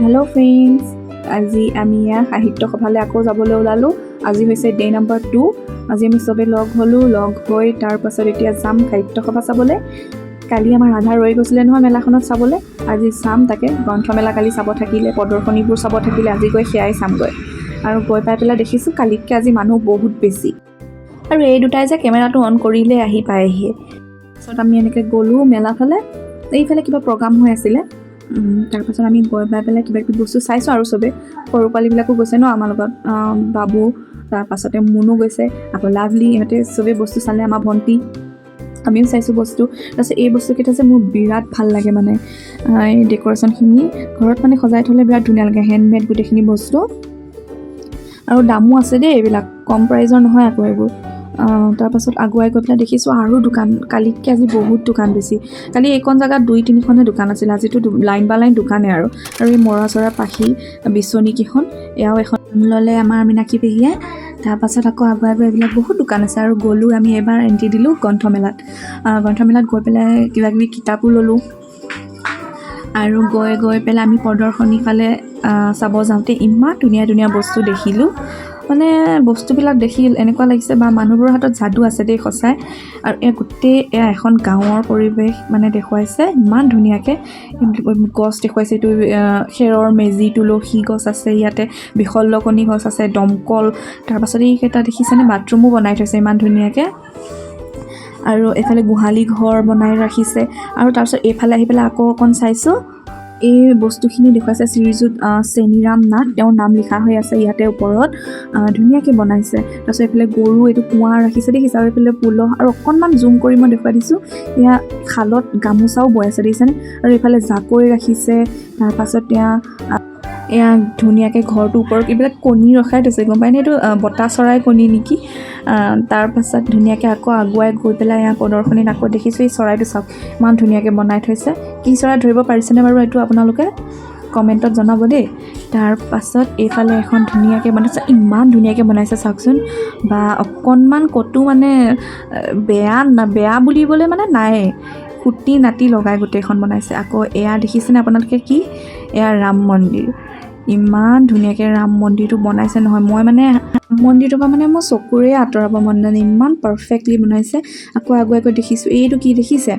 Hello' friends, আজি আমি সাহিত্য সভালৈ আকৌ যাবলৈ ওলালোঁ। আজি হৈছে ডে নাম্বাৰ 2। আজি আমি চবেই লগ হ'লোঁ, লগ হৈ তাৰপাছত এতিয়া যাম সাহিত্য সভা চাবলৈ। কালি আমাৰ আধা ৰৈ গৈছিলে নহয় মেলাখনত চাবলৈ, আজি চাম তাকে। গ্ৰন্থমেলা কালি চাব থাকিলে, প্ৰদৰ্শনীবোৰ চাব থাকিলে, আজি গৈ সেয়াই চামগৈ। আৰু গৈ পাই পেলাই দেখিছোঁ কালিতকৈ আজি মানুহ বহুত বেছি, আৰু এই দুটাই যে কেমেৰাটো অন কৰিলে আহি পায়হি। তাৰপিছত আমি এনেকৈ গ'লোঁ মেলাফালে, এইফালে কিবা প্ৰগ্ৰাম হৈ আছিলে। তাৰপাছত আমি গৈ পাই পেলাই কিবা কিবি বস্তু চাইছোঁ, আৰু চবেই সৰু পোৱালীবিলাকো গৈছে ন আমাৰ লগত, বাবু, তাৰপাছতে মুনো গৈছে, আকৌ লাভলি, ইহঁতে চবেই বস্তু চালে। আমাৰ ভণ্টি, আমিও চাইছোঁ বস্তু। তাৰপিছত এই বস্তুকেইটা যে মোৰ বিৰাট ভাল লাগে, মানে এই ডেক'ৰেশ্যনখিনি ঘৰত মানে সজাই থ'লে বিৰাট ধুনীয়া লাগে, হেণ্ডমেড গোটেইখিনি বস্তু। আৰু দামো আছে দেই, এইবিলাক কম প্ৰাইজৰ নহয় আকৌ এইবোৰ। তাৰপাছত আগুৱাই গৈ পেলাই দেখিছোঁ আৰু দোকান, কালিতকৈ আজি বহুত দোকান বেছি। কালি এইকণ জেগাত 2-3খনহে দোকান আছিল, আজিতো লাইন বা লাইন দোকানেই। আৰু এই মৰা চৰা পাখি বিচনীকেইখন, এয়াও এখন ল'লে আমাৰ মীনাক্ষী পেহীয়ে। তাৰপাছত আকৌ আগুৱাই গৈ এইবিলাক বহুত দোকান আছে। আৰু গ'লোঁ আমি এবাৰ এণ্ট্ৰি দিলোঁ গ্ৰন্থমেলাত। গ্ৰন্থমেলাত গৈ পেলাই কিবাকিবি কিতাপো ল'লোঁ। আৰু গৈ পেলাই আমি প্ৰদৰ্শনী ফালে চাব যাওঁতে ইমান ধুনীয়া ধুনীয়া বস্তু দেখিলোঁ। মানে বস্তুবিলাক দেখি এনেকুৱা লাগিছে বা মানুহবোৰৰ হাতত যাদু আছে দেই, সঁচাই। আৰু গোটেই এখন গাঁৱৰ পৰিৱেশ মানে দেখুৱাইছে ইমান ধুনীয়াকৈ। গছ দেখুৱাইছে, এইটো খেৰৰ মেজি, তুলসী গছ আছে ইয়াতে, বিশল্যকণী গছ আছে, দমকল। তাৰপাছত এইকেইটা দেখিছেনে, বাথৰুমো বনাই থৈছে ইমান ধুনীয়াকৈ। আৰু এইফালে গোহালি ঘৰ বনাই ৰাখিছে। আৰু তাৰপিছত এইফালে আহি পেলাই আকৌ অকণ চাইছোঁ, এই বস্তুখিনি দেখুৱাইছে শ্ৰীযুত চেনিৰাম নাথ, তেওঁৰ নাম লিখা হৈ আছে ইয়াতে ওপৰত, ধুনীয়াকৈ বনাইছে। তাৰপিছত এইফালে গৰু, এইটো কুঁৱা ৰাখিছে দেখিছে। আৰু এইফালে পুলহ, আৰু অকণমান জুম কৰি মই দেখুৱাই দিছোঁ, এয়া শালত গামোচাও বৈ আছে দেখিছেনে। আৰু এইফালে জাকৈ ৰাখিছে। তাৰপাছত এয়া ধুনীয়াকৈ ঘৰটোৰ ওপৰত এইবিলাক কণী ৰখাই থৈছে, গম পায়নে, এইটো বতা চৰাই কণী নেকি। তাৰপাছত ধুনীয়াকৈ আকৌ আগুৱাই গৈ পেলাই এয়া প্ৰদৰ্শনীত আকৌ দেখিছোঁ এই চৰাইটো চাওক, ইমান ধুনীয়াকৈ বনাই থৈছে। কি চৰাই ধৰিব পাৰিছেনে বাৰু এইটো আপোনালোকে কমেণ্টত জনাব দেই। তাৰপাছত এইফালে এখন ধুনীয়াকৈ বনাইছে, ইমান ধুনীয়াকৈ বনাইছে চাওকচোন। বা অকণমান ক'তো মানে বেয়া বুলিবলৈ মানে নাই, খুটি নাটি লগাই গোটেইখন বনাইছে। আকৌ এয়া দেখিছেনে আপোনালোকে, কি এয়া ৰাম মন্দিৰ, ইমান ধুনীয়াকৈ ৰাম মন্দিৰটো বনাইছে নহয়। মই মানে ৰাম মন্দিৰটোৰ পৰা মানে মোৰ চকুৰে আঁতৰাব মন নাযায়, ইমান পাৰফেক্টলি বনাইছে। আকৌ আগুৱাই গৈ দেখিছোঁ, এইটো কি দেখিছে,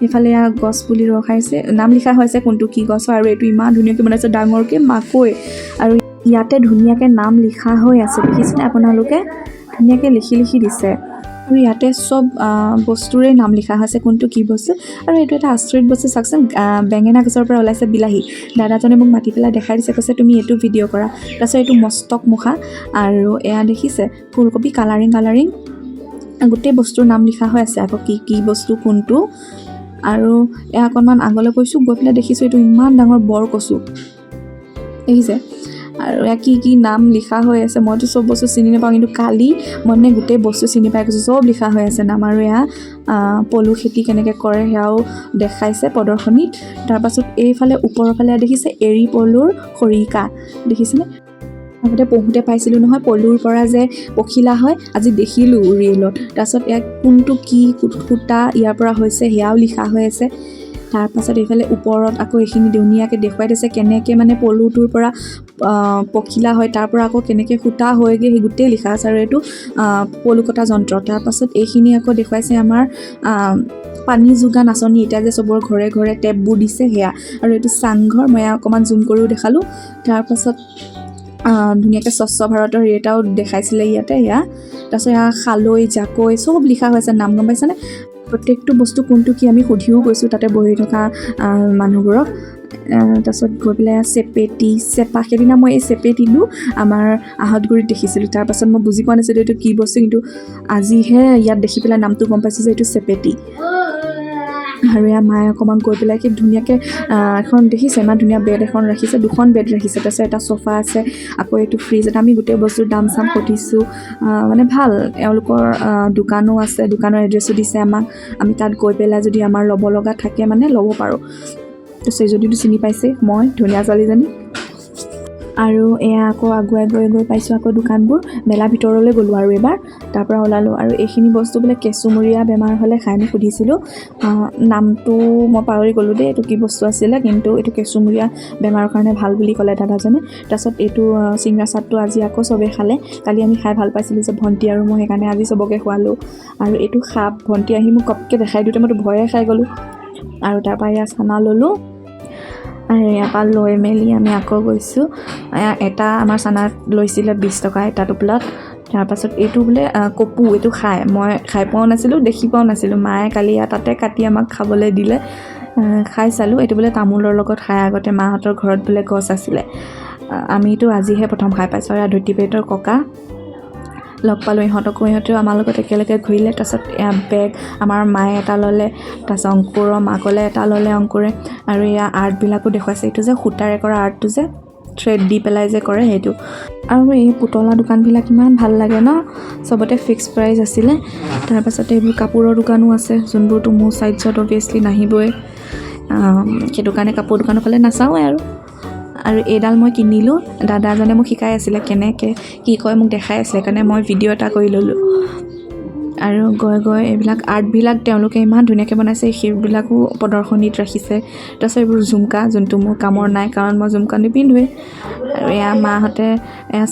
এইফালে এয়া গছ পুলি ৰখাইছে, নাম লিখা হৈছে কোনটো কি গছ হয়। আৰু এইটো ইমান ধুনীয়াকৈ বনাইছে, ডাঙৰকৈ মাকৈ, আৰু ইয়াতে ধুনীয়াকৈ নাম লিখা হৈ আছে দেখিছেনে আপোনালোকে, ধুনীয়াকৈ লিখি দিছে। আৰু ইয়াতে চব বস্তুৰে নাম লিখা হৈছে, কোনটো কি বস্তু। আৰু এইটো এটা আচৰিত বস্তু চাওকচোন, বেঙেনা গছৰ পৰা ওলাইছে বিলাহী। দাদাজনে মোক মাতি পেলাই দেখাই দিছে, কৈছে তুমি এইটো ভিডিঅ' কৰা। তাৰপিছত এইটো মস্তক মুখা, আৰু এয়া দেখিছে ফুলকবি কালাৰিং গোটেই বস্তুৰ নাম লিখা হৈ আছে, আকৌ কি বস্তু কোনটো। আৰু এয়া অকণমান আগলৈ গৈছোঁ, গৈ পেলাই দেখিছোঁ এইটো ইমান ডাঙৰ বৰ কচু দেখিছে। আৰু এয়া কি নাম লিখা হৈ আছে, মইতো চব বস্তু চিনি নাপাওঁ, কিন্তু কালি মানে গোটেই বস্তু চিনি পাই গৈছোঁ, চব লিখা হৈ আছে নাম। আৰু এয়া পলু খেতি কেনেকৈ কৰে সেয়াও দেখাইছে প্ৰদৰ্শনীত। তাৰপাছত এইফালে ওপৰৰ ফালে দেখিছে এৰী পলুৰ খৰিকা, দেখিছেনে। আগতে পঢ়োঁতে পাইছিলোঁ নহয়, পলুৰ পৰা যে পখিলা হয়, আজি দেখিলোঁ ৰিয়েলত। তাৰপাছত ইয়াক কোনটো কি সূতা ইয়াৰ পৰা হৈছে সেয়াও লিখা হৈ আছে। তাৰপাছত এইফালে ওপৰত আকৌ এইখিনি ধুনীয়াকৈ দেখুৱাই দিছে, কেনেকৈ মানে পলুটোৰ পৰা পখিলা হয়, তাৰ পৰা আকৌ কেনেকৈ সূতা হয়গৈ, সেই গোটেই লিখা আছে। আৰু এইটো পলু কটা যন্ত্ৰ। তাৰপাছত এইখিনি আকৌ দেখুৱাইছে আমাৰ পানী যোগান আঁচনি, এতিয়া যে চবৰ ঘৰে ঘৰে টেপবোৰ দিছে সেয়া। আৰু এইটো চাংঘৰ, মই অকণমান জুম কৰিও দেখালোঁ। তাৰপাছত ধুনীয়াকৈ স্বচ্ছ ভাৰতৰ এটাও দেখাইছিলে ইয়াতে এয়া। তাৰপিছত এয়া খালৈ, জাকৈ চব লিখা হৈছে নাম, গম পাইছেনে। প্ৰত্যেকটো বস্তু কোনটো কি আমি সুধিও গৈছোঁ তাতে বহি থকা মানুহবোৰক। তাৰপিছত গৈ পেলাই চেপা, সেইদিনা মই এই চেপেটিটো আমাৰ আহঁতগুৰিত দেখিছিলোঁ। তাৰপাছত মই বুজি পোৱা নাছিলোঁ এইটো কি বস্তু, কিন্তু আজিহে ইয়াত দেখি পেলাই নামটো গম পাইছোঁ যে এইটো চেপেটি। আৰু এয়া মায়ে অকণমান গৈ পেলাই কি ধুনীয়াকৈ এখন দেখিছে, ইমান ধুনীয়া বেড এখন ৰাখিছে, 2খন বেড ৰাখিছে। তাৰপিছত এটা চোফা আছে, আকৌ এইটো ফ্ৰিজ এটা। আমি গোটেই বস্তুৰ দাম চাম সুধিছোঁ, মানে ভাল, এওঁলোকৰ দোকানো আছে, দোকানৰ এড্ৰেছো দিছে আমাক। আমি তাত গৈ পেলাই যদি আমাৰ ল'ব লগা থাকে মানে ল'ব পাৰোঁ। তাৰপিছত যদিতো চিনি পাইছে, মই ধুনীয়া ছোৱালীজনী। আৰু এয়া আকৌ আগুৱাই গৈ পাইছোঁ আকৌ দোকানবোৰ, মেলা ভিতৰলৈ গ'লোঁ আৰু এবাৰ। তাৰ পৰা ওলালোঁ। আৰু এইখিনি বস্তু বোলে কেঁচুমূৰীয়া বেমাৰ হ'লে খাই। আমি সুধিছিলোঁ, নামটো মই পাহৰি গ'লোঁ দেই, এইটো কি বস্তু আছিলে, কিন্তু এইটো কেঁচুমূৰীয়া বেমাৰৰ কাৰণে ভাল বুলি ক'লে দাদাজনে। তাৰপাছত এইটো চিংৰা চাটটো আজি আকৌ চবেই খালে। কালি আমি খাই ভাল পাইছিলোঁ যে ভণ্টি আৰু মই, সেইকাৰণে আজি চবকে খোৱালোঁ। আৰু এইটো সাপ, ভণ্টি আহি মোক কপকৈ দেখাই দিওঁতে মইতো ভয়ে খাই গ'লোঁ। আৰু তাৰপৰা এয়া চানা ল'লোঁ। আৰু ইয়াৰ পৰা লৈ মেলি আমি আকৌ গৈছোঁ। এটা আমাৰ চানাত লৈছিলে 20 টকা এটা টোপোলাত। তাৰপাছত এইটো বোলে কপু, এইটো মই খাই পোৱাও নাছিলোঁ, দেখি পোৱাও নাছিলোঁ। মায়ে কালি তাতে কাটি আমাক খাবলৈ দিলে, খাই চালোঁ। এইটো বোলে তামোলৰ লগত খাই। আগতে মাহঁতৰ ঘৰত বোলে গছ আছিলে। আমিতো আজিহে প্ৰথম খাই পাইছোঁ। আৰু ধুতি পেটৰ ককা লগ পালোঁ, ইহঁতেও আমাৰ লগত একেলগে ঘূৰিলে। তাৰপাছত বেগ আমাৰ মায়ে এটা ল'লে, তাৰপাছত অংকুৰৰ মাকলে এটা ল'লে অংকুৰে। আৰু ইয়াৰ আৰ্টবিলাকো দেখুৱাইছে, এইটো যে সূতাৰে কৰা আৰ্টটো যে থ্ৰেড দি পেলাই যে কৰে সেইটো। আৰু এই পুতলা দোকানবিলাক ইমান ভাল লাগে ন, চবতে ফিক্স প্ৰাইচ আছিলে। তাৰপাছতে এইবোৰ কাপোৰৰ দোকানো আছে, যোনবোৰতো মোৰ চাইজত অভিয়াছলি নাহিবই, সেইটো কাৰণে কাপোৰ দোকানৰ ফালে নাচাওঁৱে। আৰু এইডাল মই কিনিলোঁ, দাদাজনে মোক শিকাই আছিলে কেনেকৈ কি কয়, মোক দেখাই আছিলে, সেইকাৰণে মই ভিডিঅ' এটা কৰি ল'লোঁ। আৰু গৈ এইবিলাক আৰ্টবিলাক তেওঁলোকে ইমান ধুনীয়াকৈ বনাইছে, সেইবিলাকো প্ৰদৰ্শনীত ৰাখিছে। তাৰপিছত এইবোৰ ঝুমকা, যোনটো মোৰ কামৰ নাই, কাৰণ মই ঝুমকা নিপিন্ধোৱেই। আৰু এয়া মাহঁতে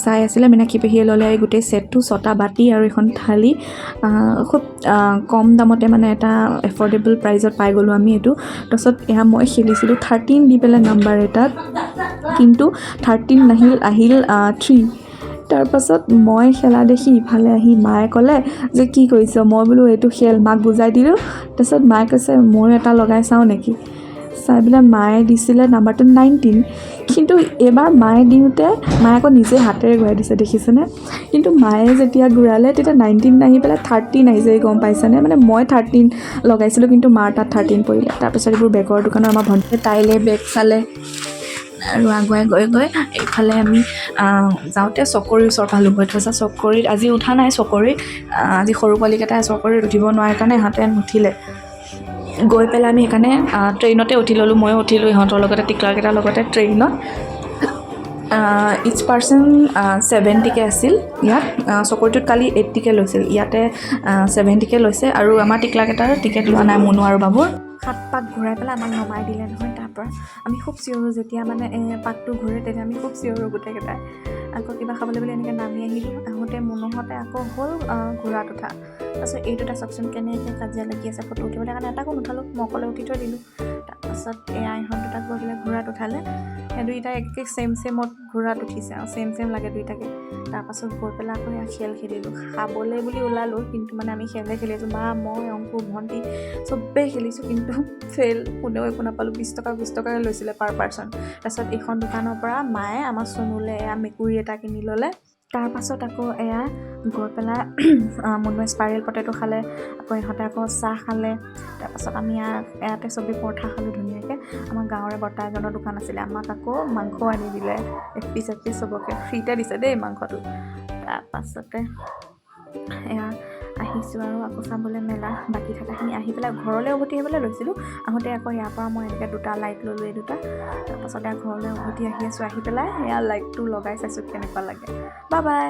চাই আছিলে, মীনাক্ষী পেহীয়ে ল'লে এই গোটেই ছেটটো, 6টা বাতি আৰু এখন থালি। খুব কম দামতে, মানে এটা এফৰ্ডেবল প্ৰাইজত পাই গ'লোঁ আমি এইটো। তাৰপিছত মই খেলিছিলোঁ 13 দি পেলাই নাম্বাৰ এটাত, কিন্তু 13 আহিল 3। তাৰপাছত মই খেলা দেখি ইফালে আহি মায়ে ক'লে যে কি কৰিছ, মই বোলো এইটো খেল, মাক বুজাই দিলোঁ। তাৰপিছত মায়ে কৈছে ময়ো এটা লগাই চাওঁ নেকি, চাই পেলাই মায়ে দিছিলে নাম্বাৰটো 19। কিন্তু এইবাৰ মায়ে দিওঁতে মায়ে আকৌ নিজে হাতেৰে ঘূৰাই দিছে, দেখিছেনে? কিন্তু মায়ে যেতিয়া ঘূৰালে তেতিয়া 19 নাহি পেলাই 13 আহিছে, গম পাইছেনে? মানে মই 13 লগাইছিলোঁ, কিন্তু মাৰ তাত 13 পৰিলে। তাৰপিছত এইবোৰ বেগৰ দোকানৰ আমাৰ ভণ্টিয়ে তাইলে বেগ চালে। আৰু আগুৱাই গৈ এইফালে আমি যাওঁতে চকৰিৰ ওচৰ পালোঁগৈ। তাৰপিছত চকৰিত আজি উঠা নাই, আজি সৰু পোৱালীকেইটাই চকৰিত উঠিব নোৱাৰে কাৰণে ইহঁতে নুঠিলে। গৈ পেলাই আমি সেইকাৰণে ট্ৰেইনতে উঠি ল'লোঁ, ময়ো উঠিলোঁ ইহঁতৰ লগতে, টিকলাকেইটাৰ লগতে ট্ৰেইনত। ইচ পাৰ্চন 70কৈ আছিল ইয়াত। চকৰিটোত কালি 80কৈ লৈছিল, ইয়াতে 70কৈ লৈছে। আৰু আমাৰ টিকলাকেইটাৰ টিকেট লোৱা নাই, মুনু আৰু বাবুৰ। 7 পাক ঘূৰাই পেলাই আমাক নমাই দিলে নহয়। তাৰপৰা আমি খুব চিঞৰোঁ, যেতিয়া মানে পাকটো ঘূৰে তেতিয়া আমি খুব চিঞৰোঁ গোটেইকেইটাই। আকৌ কিবা খাবলৈ বুলি এনেকৈ নামি আহিলোঁ। আহোঁতে মুনুহঁতে আকৌ হ'ল ঘোঁৰাত উঠা। তাৰপাছত এই দুটা চাওকচোন কেনেকৈ কাজিয়া লাগি আছে, ফটো উঠিবলৈ কাৰণে এটাকো নুঠালোঁ, মই অকলে উঠি থৈ দিলোঁ। তাৰপাছত ইহঁত দুটাক গৈ পেলাই ঘোঁৰাত উঠালে। সেই দুইটাই একে ছেমত ঘোঁৰাত উঠিছে আৰু ছেম লাগে দুইটাকে। তাৰপাছত গৈ পেলাই আকৌ খেল খেলিলোঁ, খাবলৈ বুলি ওলালোঁ, কিন্তু মানে আমি খেলি আছোঁ। মা, মই, অংকুৰ, ভণ্টি চবেই খেলিছোঁ, কিন্তু ফেইল, কোনেও একো নাপালোঁ। 20 টকাকৈ লৈছিলে পাৰ পাৰ্চন। তাৰপাছত এইখন দোকানৰ পৰা মায়ে আমাৰ চনুলে মেকুৰী এটা কিনি ল'লে। তাৰপাছত আকৌ গৈ পেলাই মুনুৱে স্পাইৰেল পটেটো খালে, আকৌ ইহঁতে আকৌ চাহ খালে। তাৰপাছত আমি ইয়াতে চবেই পৰঠা খালোঁ ধুনীয়াকৈ। আমাৰ গাঁৱৰে বৰ্তা এজনৰ দোকান আছিলে, আমাক আকৌ মাংস আনি দিলে, একপিচ চবকে ফ্ৰীতে দিছে দেই মাংসটো। তাৰপাছতে আহিছোঁ আৰু আকৌ চাবলৈ মেলা বাকী থকাখিনি। আহি পেলাই ঘৰলৈ উভতি আহিবলৈ লৈছিলোঁ, আহোঁতে আকৌ ইয়াৰ পৰা মই এনেকৈ 2টা লাইট ল'লোঁ, এই 2টা। তাৰপাছতে ঘৰলৈ উভতি আহি আছোঁ, আহি পেলাই লাইটটো লগাই চাইছোঁ কেনেকুৱা লাগে। Bye bye.